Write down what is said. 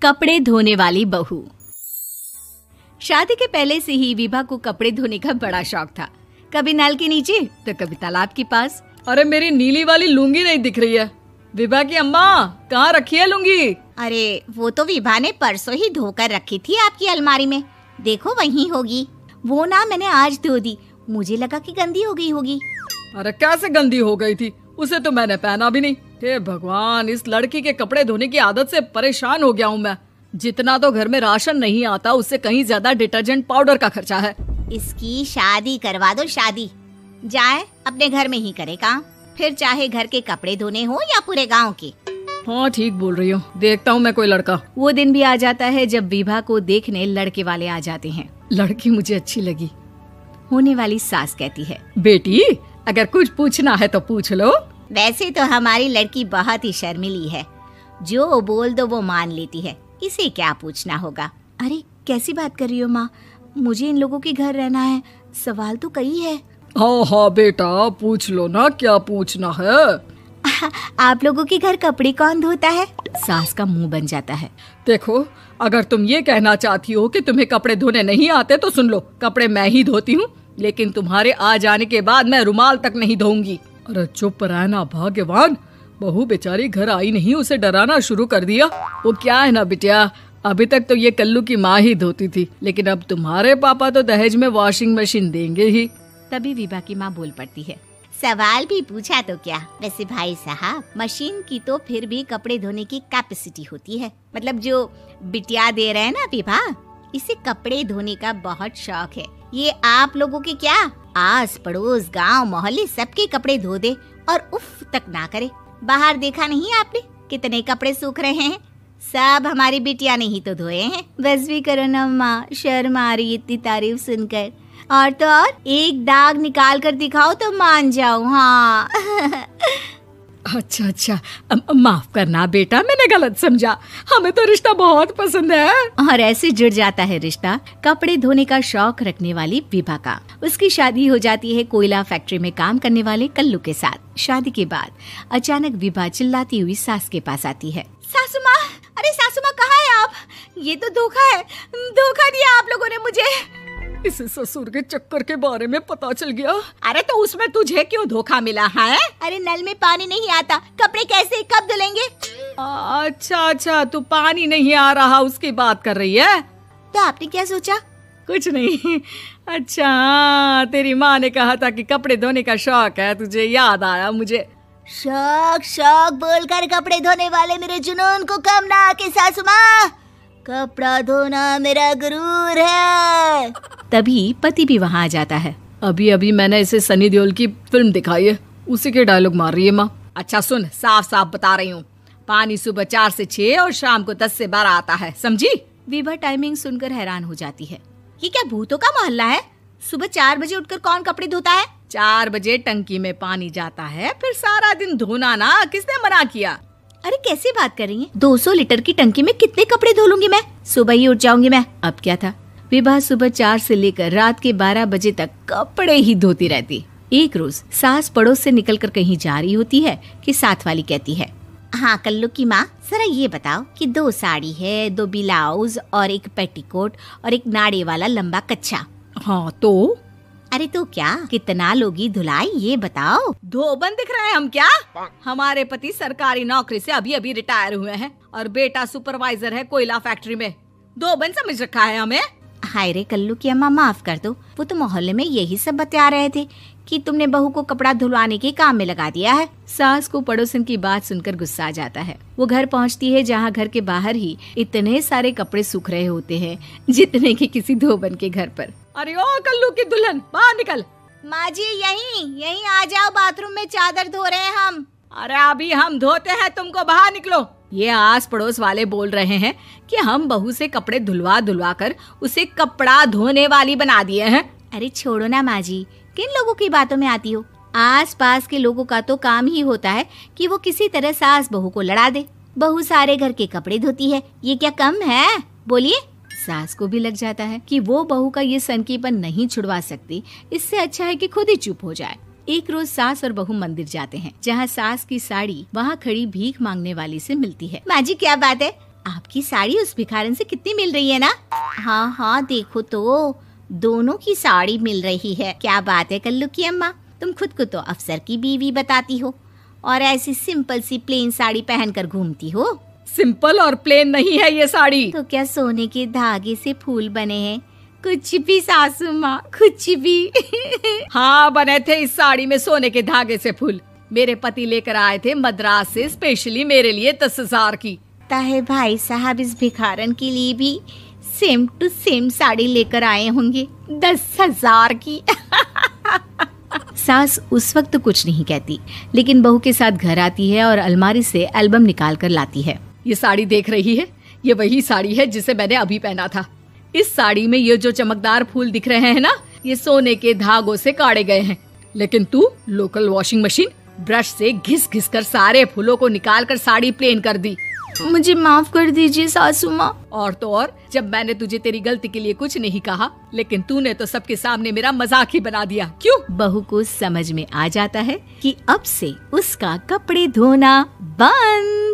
कपड़े धोने वाली बहू। शादी के पहले से ही विभा को कपड़े धोने का बड़ा शौक था। कभी नल के नीचे तो कभी तालाब के पास। अरे मेरी नीली वाली लुंगी नहीं दिख रही है। विभा की अम्मा, कहाँ रखी है लुंगी? अरे वो तो विभा ने परसों ही धोकर रखी थी आपकी अलमारी में, देखो वहीं होगी। वो ना मैंने आज धो दी, मुझे लगा कि गंदी हो गई होगी। अरे कैसे गंदी हो गई थी? उसे तो मैंने पहना भी नहीं। हे भगवान, इस लड़की के कपड़े धोने की आदत से परेशान हो गया हूँ मैं। जितना तो घर में राशन नहीं आता, उससे कहीं ज्यादा डिटर्जेंट पाउडर का खर्चा है। इसकी शादी करवा दो, शादी जाए अपने घर में ही करे काम, फिर चाहे घर के कपड़े धोने हो या पूरे गांव के। हाँ ठीक बोल रही हो, देखता हूँ मैं कोई लड़का। वो दिन भी आ जाता है जब विभा को देखने लड़के वाले आ जाते हैं। लड़की मुझे अच्छी लगी। होने वाली सास कहती है, बेटी अगर कुछ पूछना है तो पूछ लो। वैसे तो हमारी लड़की बहुत ही शर्मीली है, जो बोल दो वो मान लेती है, इसे क्या पूछना होगा। अरे कैसी बात कर रही हो माँ, मुझे इन लोगों के घर रहना है, सवाल तो कई है। हाँ हाँ बेटा, पूछ लो ना, क्या पूछना है। आप लोगों के घर कपड़े कौन धोता है? सास का मुंह बन जाता है। देखो, अगर तुम ये कहना चाहती हो कि तुम्हें कपड़े धोने नहीं आते तो सुन लो, कपड़े मैं ही धोती हूँ, लेकिन तुम्हारे आ जाने के बाद मैं रुमाल तक नहीं धोऊंगी। अरे चुप रहना भाग्यवान, बहू बेचारी घर आई नहीं, उसे डराना शुरू कर दिया। वो क्या है ना बिटिया, अभी तक तो ये कल्लू की माँ ही धोती थी, लेकिन अब तुम्हारे पापा तो दहेज में वॉशिंग मशीन देंगे ही। तभी विभा की माँ बोल पड़ती है, सवाल भी पूछा तो क्या। वैसे भाई साहब, मशीन की तो फिर भी कपड़े धोने की कैपेसिटी होती है। मतलब जो बिटिया दे रहे हैं ना विभा, इसे कपड़े धोने का बहुत शौक है। ये आप लोगों के क्या, आस पड़ोस गांव मोहल्ले सबके कपड़े धो दे और उफ तक ना करे। बाहर देखा नहीं आपने कितने कपड़े सूख रहे हैं? सब हमारी बिटिया ने ही तो धोए हैं। बस भी करो ना माँ, शर्म आ रही इतनी तारीफ सुनकर। और तो और एक दाग निकाल कर दिखाओ तो मान जाओ। हाँ अच्छा, माफ करना बेटा, मैंने गलत समझा। हमें तो रिश्ता बहुत पसंद है। और ऐसे जुड़ जाता है रिश्ता कपड़े धोने का शौक रखने वाली विभा का। उसकी शादी हो जाती है कोयला फैक्ट्री में काम करने वाले कल्लू के साथ। शादी के बाद अचानक विभा चिल्लाती हुई सास के पास आती है। सासू माँ, अरे सासू माँ कहाँ है आप? ये तो धोखा है, धोखा दिया आप लोगों ने मुझे। इसे ससुर के चक्कर के बारे में पता चल गया। अरे तो उसमें तुझे क्यों धोखा मिला है? अरे नल में पानी नहीं आता, कपड़े कैसे कब धुलेंगे? अच्छा, तू पानी नहीं आ रहा उसकी बात कर रही है। तो आपने क्या सोचा? कुछ नहीं। अच्छा, तेरी माँ ने कहा था कि कपड़े धोने का शौक है तुझे, याद आया मुझे। शौक बोलकर कपड़े धोने वाले मेरे जुनून को कम ना आके सासू माँ, कपड़ा धोना मेरा गुरूर है। तभी पति भी वहाँ आ जाता है। अभी मैंने इसे सनी देओल की फिल्म दिखाई है, उसी के डायलॉग मार रही है माँ। अच्छा सुन, साफ साफ बता रही हूँ, पानी सुबह 4 से 6 और शाम को 10 से 12 आता है, समझी? विभा टाइमिंग सुनकर हैरान हो जाती है। ये क्या भूतों का मोहल्ला है? सुबह 4 बजे उठकर कौन कपड़े धोता है? 4 बजे टंकी में पानी जाता है, फिर सारा दिन धोना ना, किसने मना किया? अरे कैसी बात कर रही हैं? 200 लीटर की टंकी में कितने कपड़े धो लूंगी मैं? सुबह ही उठ जाऊंगी मैं। अब क्या था, विभा सुबह 4 से लेकर रात के 12 बजे तक कपड़े ही धोती रहती। एक रोज सास पड़ोस से निकलकर कहीं जा रही होती है कि साथ वाली कहती है, हाँ कल्लू की माँ, जरा ये बताओ कि 2 साड़ी है, 2 ब्लाउज और एक पेटीकोट और एक नाड़े वाला लंबा कच्छा। हाँ तो? अरे तो क्या, कितना लोगी धुलाई ये बताओ। धोबन दिख रहे हैं हम क्या? हमारे पति सरकारी नौकरी से अभी रिटायर हुए हैं और बेटा सुपरवाइजर है कोयला फैक्ट्री में। धोबन समझ रखा है हमें? हाय रे कल्लू की अम्मा, माफ कर दो, वो तो मोहल्ले में यही सब बता रहे थे कि तुमने बहू को कपड़ा धुलवाने के काम में लगा दिया है। सास को पड़ोसन की बात सुनकर गुस्सा आ जाता है। वो घर पहुंचती है जहां घर के बाहर ही इतने सारे कपड़े सूख रहे होते हैं जितने कि किसी धोबन के घर पर। अरे ओ कल्लू की दुल्हन, बाहर निकल। माँ जी यहीं आ जाओ, बाथरूम में चादर धो रहे हैं हम। अरे अभी हम धोते हैं, तुमको बाहर निकलो। ये आस पड़ोस वाले बोल रहे हैं कि हम बहू से कपड़े धुलवा कर उसे कपड़ा धोने वाली बना दिए हैं। अरे छोड़ो ना माँ जी, किन लोगों की बातों में आती हो? आस पास के लोगों का तो काम ही होता है कि वो किसी तरह सास बहू को लड़ा दे। बहू सारे घर के कपड़े धोती है, ये क्या कम है? बोलिए। सास को भी लग जाता है कि वो बहू का ये सनकीपन नहीं छुड़वा सकती, इससे अच्छा है कि खुद ही चुप हो जाए। एक रोज सास और बहू मंदिर जाते हैं, जहाँ सास की साड़ी वहाँ खड़ी भीख मांगने वाली से मिलती है। माँ जी क्या बात है, आपकी साड़ी उस भिखारन से कितनी मिल रही है ना? हाँ हाँ देखो तो, दोनों की साड़ी मिल रही है। क्या बात है कल्लू की अम्मा, तुम खुद को तो अफसर की बीवी बताती हो और ऐसी सिंपल सी प्लेन साड़ी पहनकर घूमती हो। सिंपल और प्लेन नहीं है ये साड़ी। तो क्या सोने के धागे से फूल बने हैं? कुछ भी सासू माँ, कुछ भी। हाँ बने थे इस साड़ी में सोने के धागे से फूल। मेरे पति लेकर आए थे मद्रास से स्पेशली मेरे लिए 10,000 की। ताहे भाई साहब इस भिखारन के लिए भी सेम टू सेम साड़ी लेकर आए होंगे 10,000 की। सास उस वक्त तो कुछ नहीं कहती, लेकिन बहू के साथ घर आती है और अलमारी से एल्बम निकाल कर लाती है। ये साड़ी देख रही है, ये वही साड़ी है जिसे मैंने अभी पहना था। इस साड़ी में ये जो चमकदार फूल दिख रहे हैं ना, ये सोने के धागों से काटे गए हैं। लेकिन तू लोकल वॉशिंग मशीन ब्रश से घिस घिस कर सारे फूलों को निकाल कर साड़ी प्लेन कर दी। मुझे माफ कर दीजिए सासू माँ। और तो और, जब मैंने तुझे तेरी गलती के लिए कुछ नहीं कहा, लेकिन तूने तो सबके सामने मेरा मजाक ही बना दिया। क्यों? बहू को समझ में आ जाता है कि अब से उसका कपड़े धोना बंद।